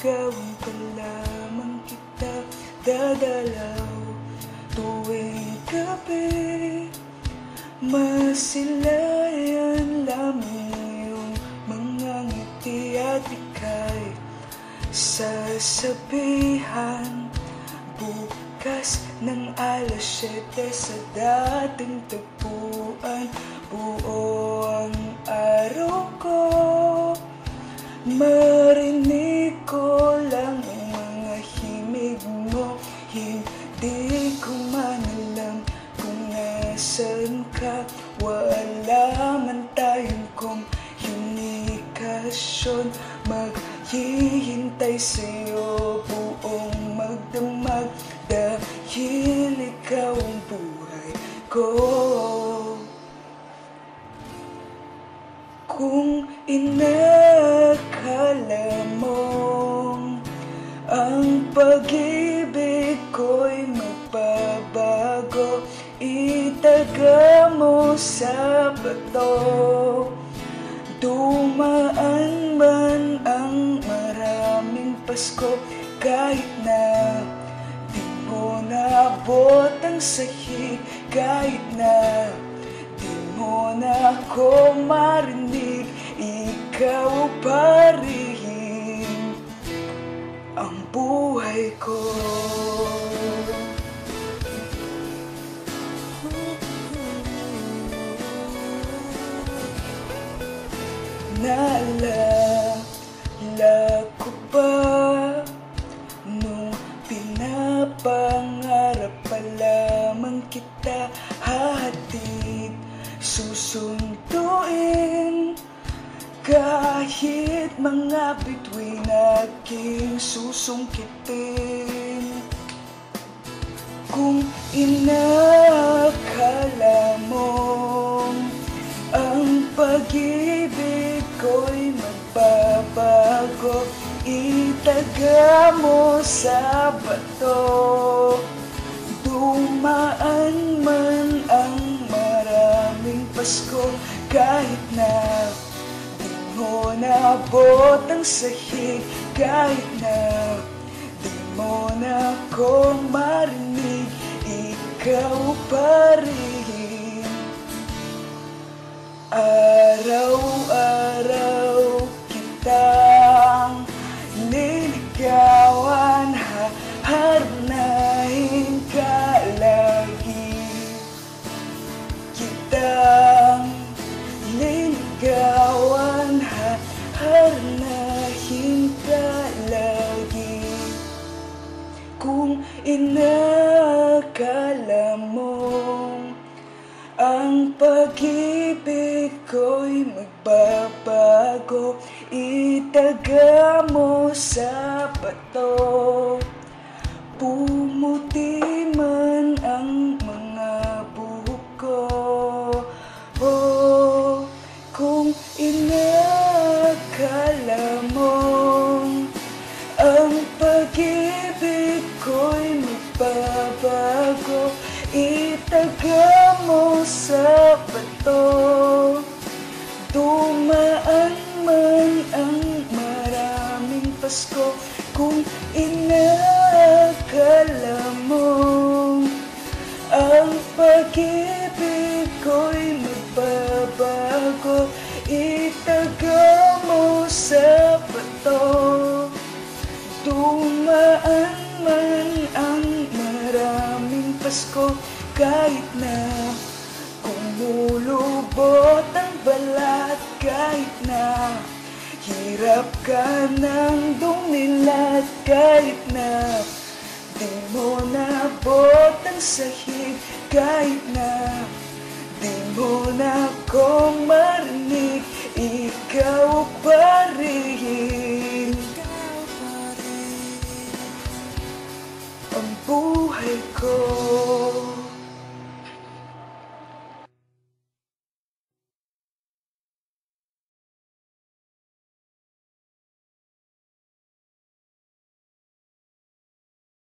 Liligawan pa lamang kita, dadalaw tuwing gabi. Masilayan lamang iyong mga ngiti at ika'y sasabihan bukas ng alas 7 sa dating tagpuan. Buo ang araw ko, marinig ko lang ang mga himig mo. Hindi ko man alam kung nasan ka. Wala man tayong komunikasyon. Maghihintay sa'yo buong magdamag, dahil ikaw ang buhay ko. Kung inakala mong ang pag-ibig ko'y magbabago, itaga mo sa bato. Dumaan man ang maraming Pasko, kahit na di mo naabot ang sahig, kahit na di mo na ako marinig, ikaw pa rin ang buhay ko. Naalala ko ba nung pinapangarap pa lamang kita, hahatid, susunduin, kahit mga bituin aking susungkitin. Kung inakala mong ang pag-ibig ko'y magbabago, itaga mo sa bato. Dumaan man ang maraming Pasko, kahit na di mo naabot ang sahig, kahit na di mo na ako marinig, ikaw pa rin. Araw-araw kitang niligawan, haharanahin ka lagi. Kitang niligawan, haharanahin ka lagi. Kung inakala mong ang pag-ibig ko'y magbabago, itaga mo sa bato. Pumuti man ang mga buhok ko, oh, kung inakala mong ang pag-ibig ko'y magbabago, itaga mo sa bato. Dumaan man ang maraming Pasko, kung inakala mong ang pag-ibig ko'y magbabago, itaga mo sa bato. Dumaan man ang maraming Pasko, kahit na kumulubot ang balat, kahit na hirap ka ng dumilat, kahit na di mo naabot ang sahig, kahit na di mo na ako marinig, ikaw pa rin ang buhay ko.